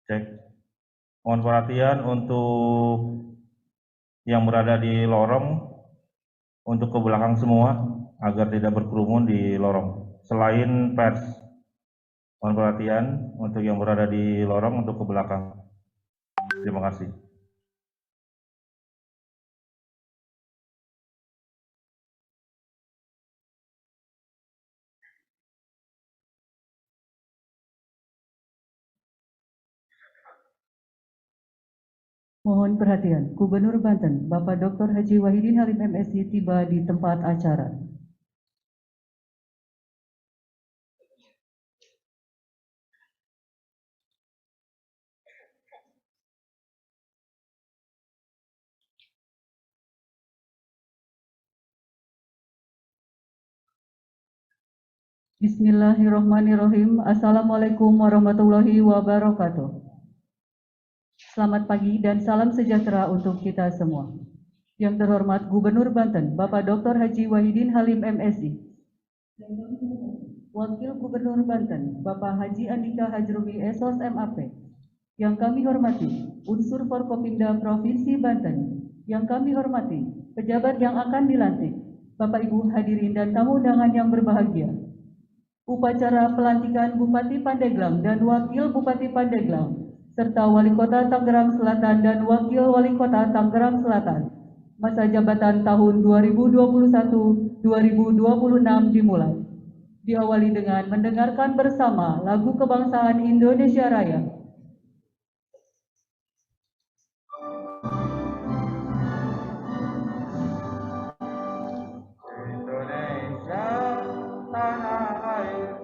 Cek. Mohon perhatian untuk yang berada di lorong untuk ke belakang semua agar tidak berkerumun di lorong. Selain pers, mohon perhatian untuk yang berada di lorong untuk ke belakang. Terima kasih. Mohon perhatian, Gubernur Banten, Bapak Dr. Haji Wahidin Halim MSI tiba di tempat acara. Bismillahirrahmanirrahim. Assalamualaikum warahmatullahi wabarakatuh. Selamat pagi dan salam sejahtera untuk kita semua. Yang terhormat Gubernur Banten, Bapak Dr. Haji Wahidin Halim MSI. Wakil Gubernur Banten, Bapak Haji Andika Hajrumi SOS MAP. Yang kami hormati, unsur Forkopimda Provinsi Banten. Yang kami hormati, pejabat yang akan dilantik, Bapak Ibu hadirin dan tamu undangan yang berbahagia. Upacara pelantikan Bupati Pandeglang dan Wakil Bupati Pandeglang, serta Wali Kota Tangerang Selatan dan Wakil Wali Kota Tangerang Selatan, masa jabatan tahun 2021-2026 dimulai. Diawali dengan mendengarkan bersama lagu kebangsaan Indonesia Raya. Indonesia, tanah air.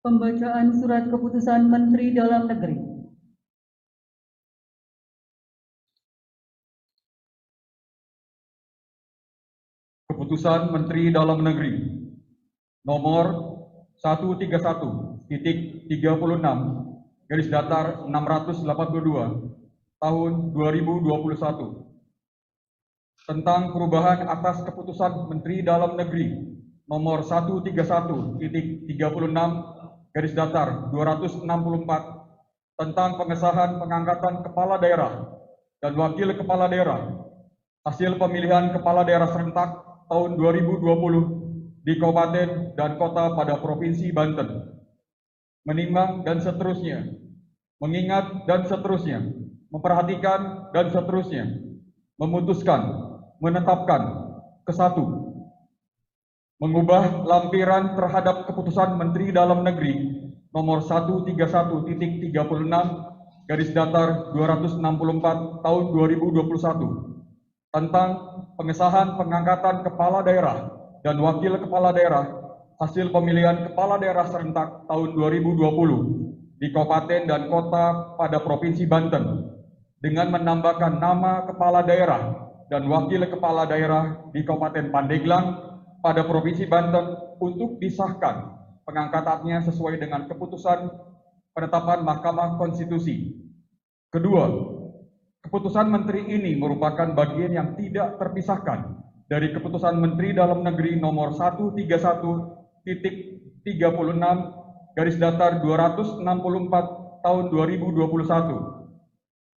Pembacaan surat keputusan Menteri Dalam Negeri. Keputusan Menteri Dalam Negeri nomor 131.36 garis datar 682 tahun 2021 tentang perubahan atas Keputusan Menteri Dalam Negeri nomor 131.36 garis datar 264 tentang pengesahan pengangkatan kepala daerah dan wakil kepala daerah hasil pemilihan kepala daerah serentak tahun 2020 di kabupaten dan kota pada Provinsi Banten. Menimbang dan seterusnya, mengingat dan seterusnya, memperhatikan dan seterusnya, memutuskan, menetapkan, kesatu, mengubah lampiran terhadap Keputusan Menteri Dalam Negeri nomor 131.36 garis datar 264 tahun 2021 tentang pengesahan pengangkatan kepala daerah dan wakil kepala daerah hasil pemilihan kepala daerah serentak tahun 2020 di kabupaten dan kota pada Provinsi Banten dengan menambahkan nama kepala daerah dan wakil kepala daerah di Kabupaten Pandeglang pada Provinsi Banten untuk disahkan pengangkatannya sesuai dengan keputusan penetapan Mahkamah Konstitusi. Kedua, keputusan Menteri ini merupakan bagian yang tidak terpisahkan dari Keputusan Menteri Dalam Negeri nomor 131.36/264 tahun 2021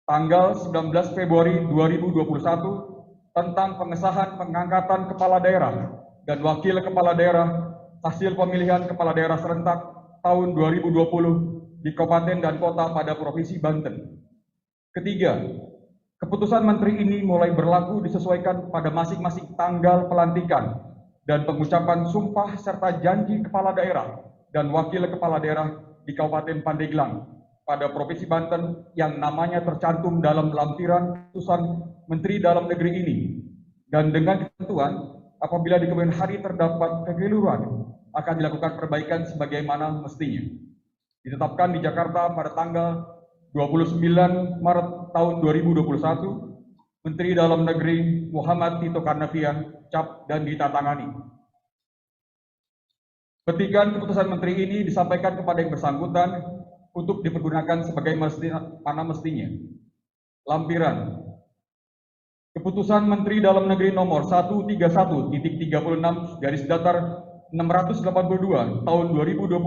tanggal 19 Februari 2021 tentang pengesahan pengangkatan kepala daerah dan wakil kepala daerah hasil pemilihan kepala daerah serentak tahun 2020 di kabupaten dan kota pada Provinsi Banten. Ketiga, keputusan Menteri ini mulai berlaku disesuaikan pada masing-masing tanggal pelantikan dan pengucapan sumpah serta janji kepala daerah dan wakil kepala daerah di Kabupaten Pandeglang pada Provinsi Banten yang namanya tercantum dalam lampiran keputusan Menteri Dalam Negeri ini, dan dengan ketentuan apabila di kemudian hari terdapat kekeliruan akan dilakukan perbaikan sebagaimana mestinya. Ditetapkan di Jakarta pada tanggal 29 Maret tahun 2021, Menteri Dalam Negeri Muhammad Tito Karnavian cap dan ditandatangani. Petikan keputusan Menteri ini disampaikan kepada yang bersangkutan untuk dipergunakan sebagai mana mestinya. Lampiran Keputusan Menteri Dalam Negeri nomor 131.36/682 tahun 2021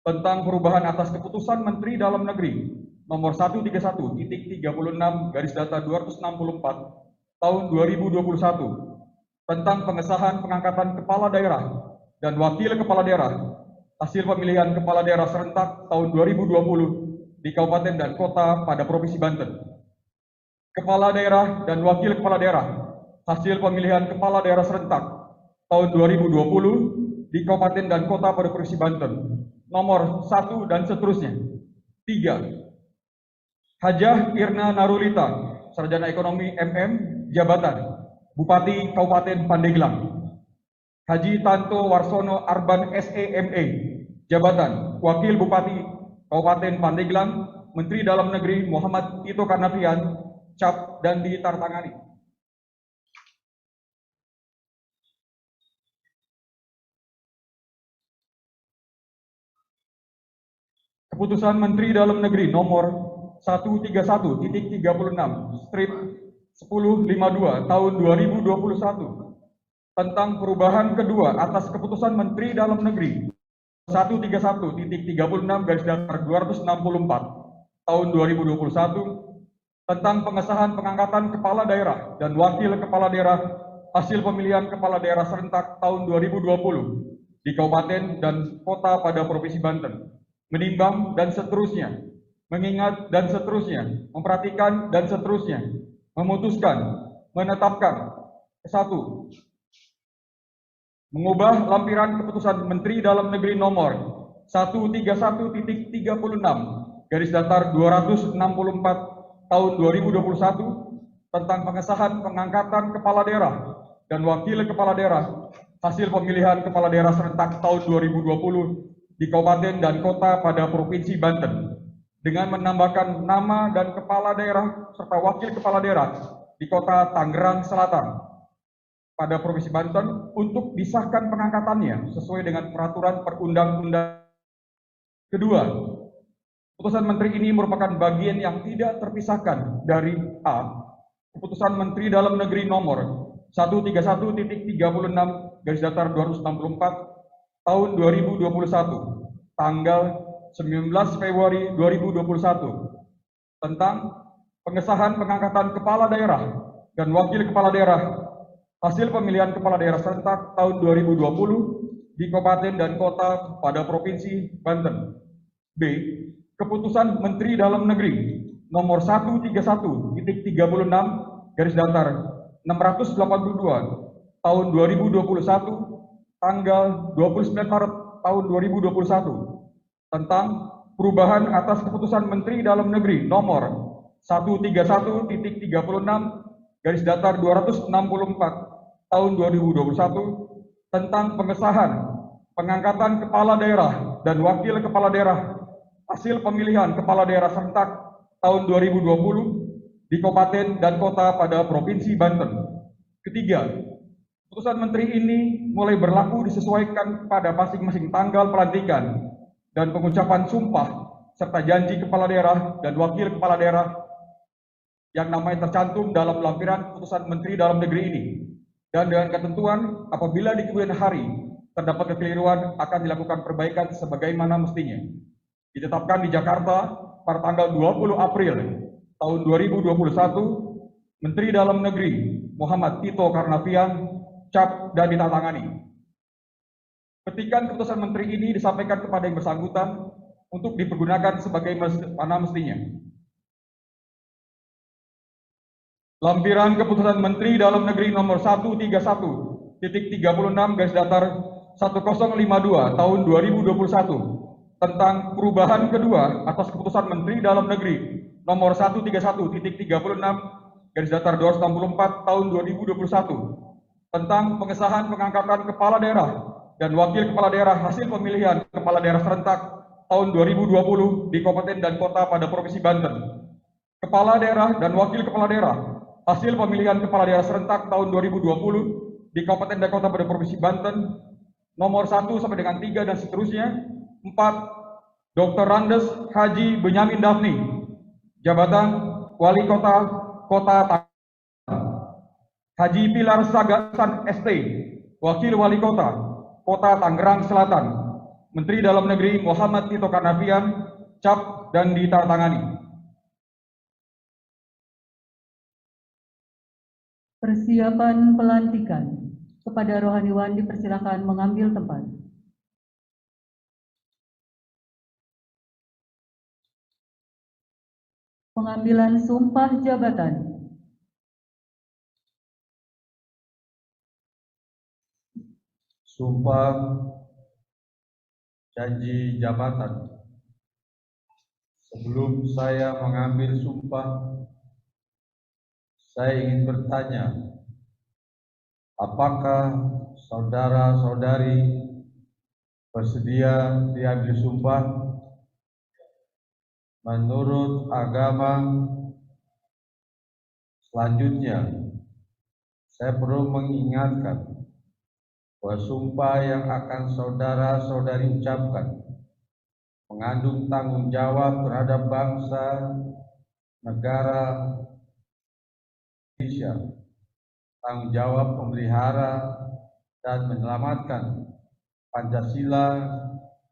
tentang perubahan atas Keputusan Menteri Dalam Negeri nomor 131.36/264 tahun 2021 tentang pengesahan pengangkatan kepala daerah dan wakil kepala daerah hasil pemilihan kepala daerah serentak tahun 2020 di kabupaten dan kota pada Provinsi Banten. Kepala daerah dan wakil kepala daerah hasil pemilihan kepala daerah serentak tahun 2020 di kabupaten dan kota pada Provinsi Banten. Nomor 1 dan seterusnya. 3. Hajah Irna Narulita, Sarjana Ekonomi MM, Jabatan Bupati Kabupaten Pandeglang. Haji Tanto Warsono Arban SEME, Jabatan Wakil Bupati Kabupaten Pandeglang, Menteri Dalam Negeri Muhammad Tito Karnavian, cap dan ditandatangani. Keputusan Menteri Dalam Negeri nomor 131.36/1052 tahun 2021 tentang perubahan kedua atas Keputusan Menteri Dalam Negeri 131.36/264 tahun 2021 tentang pengesahan pengangkatan kepala daerah dan wakil kepala daerah hasil pemilihan kepala daerah serentak tahun 2020 di kabupaten dan kota pada Provinsi Banten. Menimbang dan seterusnya, mengingat dan seterusnya, memperhatikan dan seterusnya, memutuskan, menetapkan. 1. Mengubah lampiran Keputusan Menteri Dalam Negeri nomor 131.36/264 tahun 2021 tentang pengesahan pengangkatan kepala daerah dan wakil kepala daerah hasil pemilihan kepala daerah serentak tahun 2020 di kabupaten dan kota pada Provinsi Banten dengan menambahkan nama dan kepala daerah serta wakil kepala daerah di kota Tangerang Selatan pada Provinsi Banten untuk disahkan pengangkatannya sesuai dengan peraturan perundang-undangan. Kedua, keputusan Menteri ini merupakan bagian yang tidak terpisahkan dari A. Keputusan Menteri Dalam Negeri nomor 131.36/264 tahun 2021 tanggal 19 Februari 2021 tentang pengesahan pengangkatan kepala daerah dan wakil kepala daerah hasil pemilihan kepala daerah serentak tahun 2020 di kabupaten dan kota pada Provinsi Banten. B. Keputusan Menteri Dalam Negeri nomor 131.36/682 tahun 2021 tanggal 29 Maret tahun 2021 tentang perubahan atas Keputusan Menteri Dalam Negeri nomor 131.36/264 tahun 2021 tentang pengesahan pengangkatan kepala daerah dan wakil kepala daerah hasil pemilihan kepala daerah serentak tahun 2020 di kabupaten dan kota pada Provinsi Banten. Ketiga, Keputusan Menteri ini mulai berlaku disesuaikan pada masing-masing tanggal pelantikan dan pengucapan sumpah serta janji kepala daerah dan wakil kepala daerah yang namanya tercantum dalam lampiran keputusan Menteri Dalam Negeri ini. Dan dengan ketentuan apabila di kemudian hari terdapat kekeliruan akan dilakukan perbaikan sebagaimana mestinya. Ditetapkan di Jakarta pada tanggal 20 April tahun 2021, Menteri Dalam Negeri Muhammad Tito Karnavian cap dan ditandatangani. Petikan keputusan Menteri ini disampaikan kepada yang bersangkutan untuk dipergunakan sebagaimana mestinya. Lampiran keputusan Menteri Dalam Negeri nomor 131.36/1052 tahun 2021 tentang perubahan kedua atas keputusan Menteri Dalam Negeri nomor 131.36/264 tahun 2021 tentang pengesahan pengangkatan kepala daerah dan wakil kepala daerah hasil pemilihan kepala daerah serentak tahun 2020 di Kabupaten dan Kota pada Provinsi Banten. Kepala daerah dan wakil kepala daerah hasil pemilihan kepala daerah serentak tahun 2020 di Kabupaten dan Kota pada Provinsi Banten nomor 1 sampai dengan 3 dan seterusnya. 4. Dr. Randes Haji Benyamin Daphni, jabatan Wali Kota Kota Haji Pilar Sagasan ST, Wakil Wali Kota Kota Tangerang Selatan, Menteri Dalam Negeri Muhammad Tito Karnavian, cap dan ditandatangani. Persiapan pelantikan. Kepada rohaniwan dipersilakan mengambil tempat. Pengambilan sumpah jabatan. Sumpah janji jabatan. Sebelum saya mengambil sumpah, saya ingin bertanya, apakah saudara-saudari bersedia diambil sumpah? Menurut agama, selanjutnya saya perlu mengingatkan bahwa sumpah yang akan saudara-saudari ucapkan mengandung tanggung jawab terhadap bangsa, negara Indonesia, tanggung jawab memelihara dan menyelamatkan Pancasila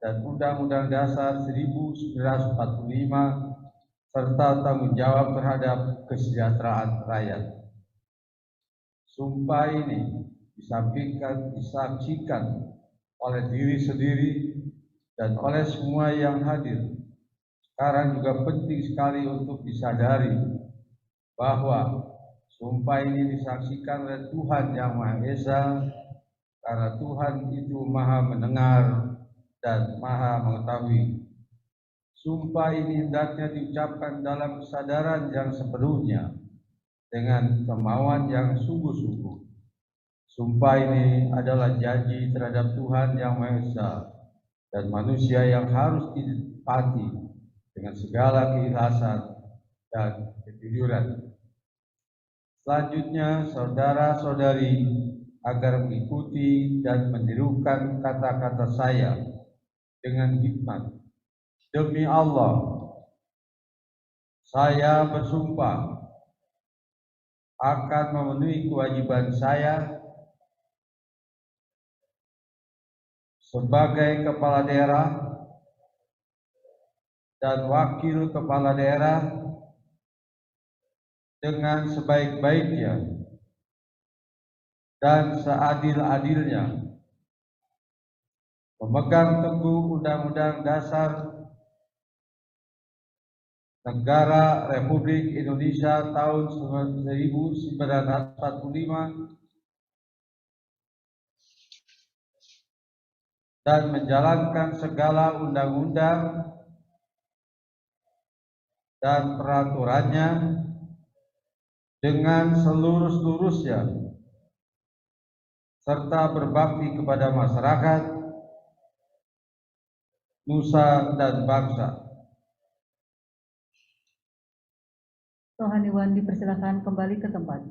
dan Undang-Undang Dasar 1945 serta tanggung jawab terhadap kesejahteraan rakyat. Sumpah ini disaksikan oleh diri sendiri dan oleh semua yang hadir. Sekarang juga penting sekali untuk disadari bahwa sumpah ini disaksikan oleh Tuhan Yang Maha Esa, karena Tuhan itu Maha Mendengar dan Maha Mengetahui. Sumpah ini hendaknya diucapkan dalam kesadaran yang sepenuhnya, dengan kemauan yang sungguh-sungguh. Sumpah ini adalah janji terhadap Tuhan Yang Maha Esa dan manusia yang harus ditepati dengan segala keikhlasan dan kejujuran. Selanjutnya, saudara-saudari agar mengikuti dan menirukan kata-kata saya dengan hikmat. Demi Allah, saya bersumpah akan memenuhi kewajiban saya sebagai kepala daerah dan wakil kepala daerah dengan sebaik-baiknya dan seadil-adilnya, memegang teguh Undang-Undang Dasar Negara Republik Indonesia tahun 1945 dan menjalankan segala undang-undang dan peraturannya dengan seluruh-seluruhnya, serta berbakti kepada masyarakat, nusa dan bangsa. Rohaniwan dipersilakan kembali ke tempat.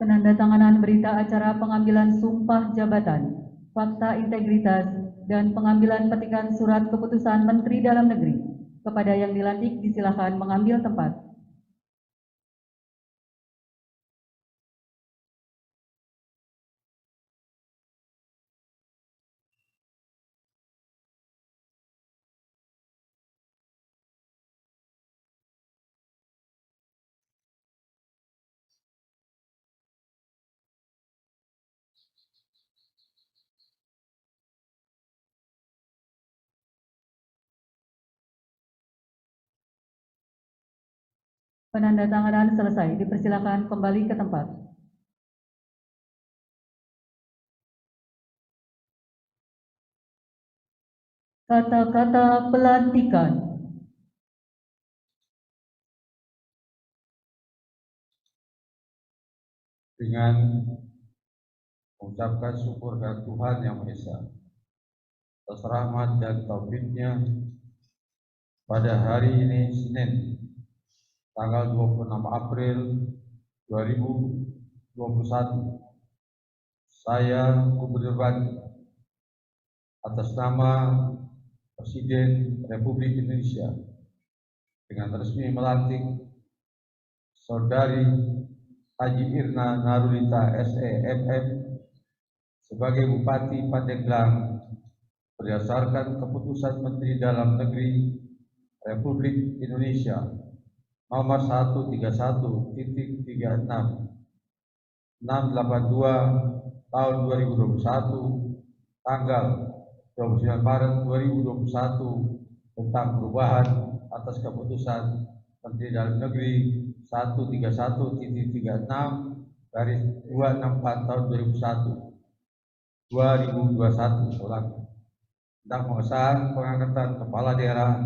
penandatanganan berita acara pengambilan sumpah jabatan, fakta integritas, dan pengambilan petikan surat keputusan Menteri Dalam Negeri. Kepada yang dilantik disilakan mengambil tempat. Penandatanganan selesai, dipersilakan kembali ke tempat. Kata-kata pelantikan. Dengan mengucapkan syukur kepada Tuhan Yang Maha Esa atas rahmat dan taufik-Nya, pada hari ini Senin tanggal 26 April 2021, saya Gubernur Banten atas nama Presiden Republik Indonesia dengan resmi melantik Saudari Haji Irna Narulita SE.MM sebagai Bupati Pandeglang berdasarkan keputusan Menteri Dalam Negeri Republik Indonesia nomor 131.36 682 tahun 2021 tanggal 29 Maret 2021 tentang perubahan atas keputusan Menteri Dalam Negeri 131.36 garis 264 tahun 2021 tentang pengesahan pengangkatan kepala daerah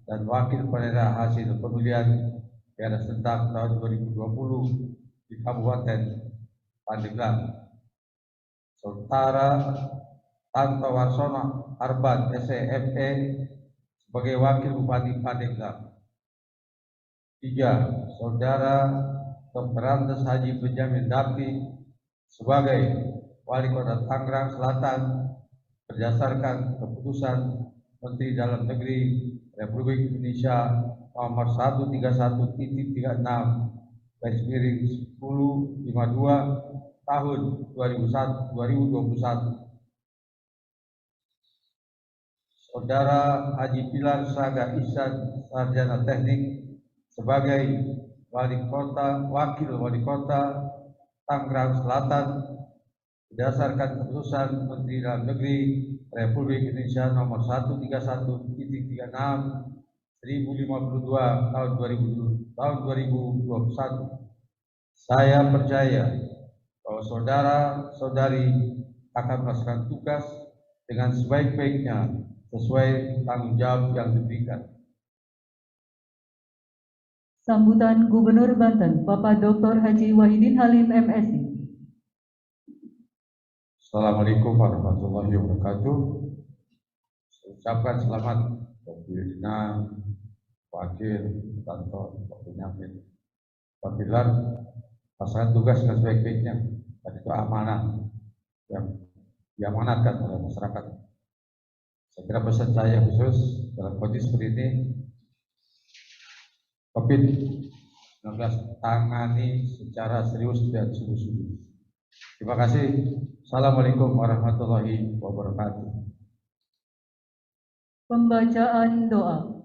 dan wakil kepala daerah hasil pemilihan daerah serentak tahun 2020 di Kabupaten Pandeglang. Saudara Tanto Warsono Arban SE.ME sebagai wakil Bupati Pandeglang. 3. Saudara Dr. Andes Haji Benjamin Dapti sebagai Wali Kota Tangerang Selatan berdasarkan keputusan Menteri Dalam Negeri Republik Indonesia nomor 131.36 garis miring 1052 tahun 2021. Saudara Haji Pilar Saga Ihsan Sarjana Teknik sebagai Wakil Wali Kota Tangerang Selatan berdasarkan keputusan Menteri Dalam Negeri Republik Indonesia nomor 131.36 1052 tahun 2021. Saya percaya bahwa saudara-saudari akan melaksanakan tugas dengan sebaik-baiknya sesuai tanggung jawab yang diberikan. Sambutan Gubernur Banten, Bapak Dr. Haji Wahidin Halim MSI. Assalamualaikum warahmatullahi wabarakatuh. Saya ucapkan selamat Bapak Yudina, Wakil, Tanto, Pak Benyamin, Pak Pilar, pasangan tugas dengan sebaik-baiknya dan itu amanah yang diamanatkan oleh masyarakat. Saya kira pesan saya khusus dalam kondisi seperti ini, COVID-19 tangani secara serius dan sungguh-sungguh. Terima kasih. Assalamualaikum warahmatullahi wabarakatuh. Pembacaan doa.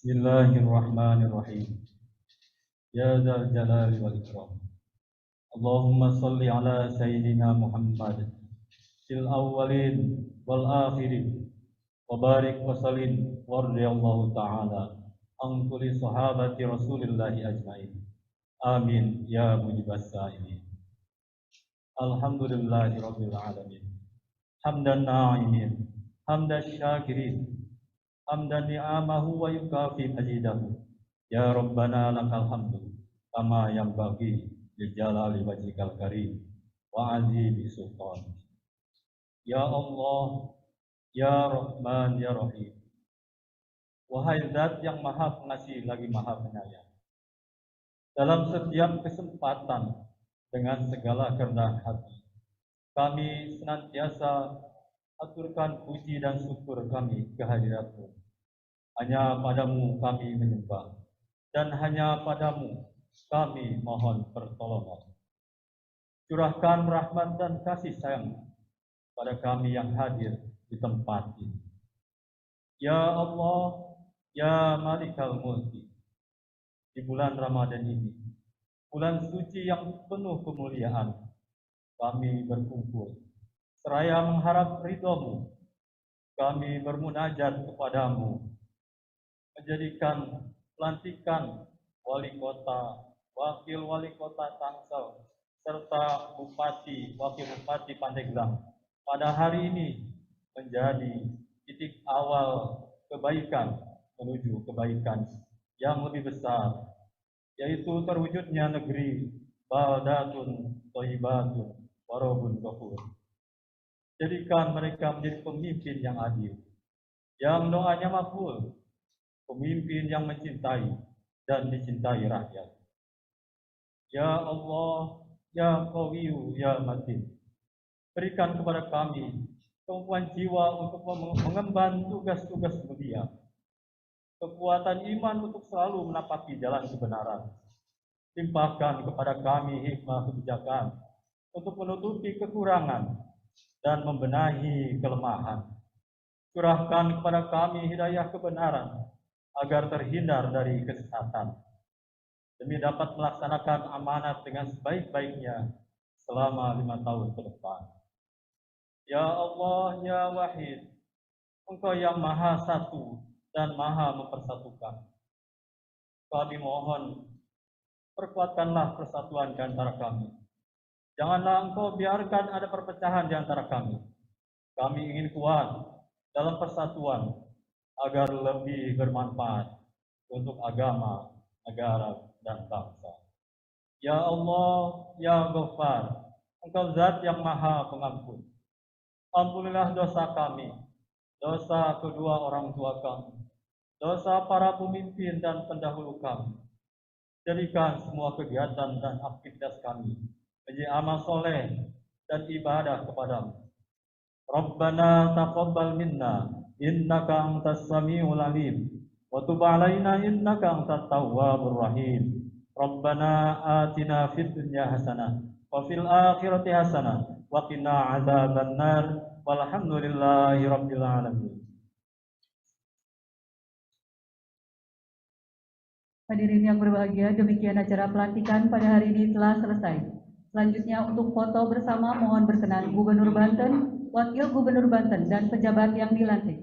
Bismillahirrahmanirrahim. Ya dzal jalali wal ikram. Allahumma salli ala sayyidina Muhammad fil awwalin wal akhirin wa barik wa sallim wa radhiyallahu ta'ala an kulli sahabati Rasulillahi ajmain. Amin ya mujibas sa'ilin. Alhamdulillahi rabbil alamin. Hamdan na'imin, hamdan syakirin, hamdan ni'amahu wa yukafi majidahu. Ya Rabbana lakal hamdu kama yanbaghi li jalali wajhikal karim wa azimi sultan. Ya Allah, Ya Rahman Ya Rahim. Wahai Zat yang Maha Pengasih lagi Maha Penyayang, dalam setiap kesempatan dengan segala kerendahan hati, kami senantiasa aturkan puji dan syukur kami kehadirat-Mu. Hanya padamu kami menyembah, dan hanya padamu kami mohon pertolongan. Curahkan rahmat dan kasih sayang pada kami yang hadir di tempat ini. Ya Allah, Ya Malikal Mulki, di bulan Ramadan ini, bulan suci yang penuh kemuliaan, kami berkumpul seraya mengharap ridho-Mu. Kami bermunajat kepadamu, menjadikan pelantikan wali kota, wakil wali kota Tangsel, serta bupati, wakil bupati Pandeglang pada hari ini menjadi titik awal kebaikan menuju kebaikan yang lebih besar, yaitu terwujudnya negeri baldatun thayyibatun wa rabbun ghafur. Jadikan mereka menjadi pemimpin yang adil, yang doanya makbul, pemimpin yang mencintai dan dicintai rakyat. Ya Allah, Ya Qawiyyu, Ya Matin, berikan kepada kami kemampuan jiwa untuk mengemban tugas-tugas mulia, kekuatan iman untuk selalu menapaki jalan kebenaran. Limpahkan kepada kami hikmah kebijakan untuk menutupi kekurangan dan membenahi kelemahan. Curahkan kepada kami hidayah kebenaran agar terhindar dari kesesatan, demi dapat melaksanakan amanat dengan sebaik-baiknya selama 5 tahun ke depan. Ya Allah, Ya Wahid, Engkau yang Maha Satu dan Maha Mempersatukan. Kami mohon, perkuatkanlah persatuan di antara kami. Janganlah Engkau biarkan ada perpecahan di antara kami. Kami ingin kuat dalam persatuan agar lebih bermanfaat untuk agama, negara, dan bangsa. Ya Allah, Ya Ghaffar, Engkau Zat yang Maha Pengampun. Ampunilah dosa kami, dosa kedua orang tua kami, dosa para pemimpin dan pendahulu kami. Jadikan semua kegiatan dan aktivitas kami menjadi amal soleh dan ibadah kepadamu. Rabbana taqabbal minna innaka antas samiul alim wa tub alaina innaka antat tawwabur rahim. Rabbana atina fid dunya hasanah wa fil akhirati hasanah wa qina adzabannar walhamdulillahi rabbil alamin. Hadirin yang berbahagia, demikian acara pelantikan pada hari ini telah selesai. Selanjutnya untuk foto bersama mohon berkenan Gubernur Banten, Wakil Gubernur Banten, dan pejabat yang dilantik.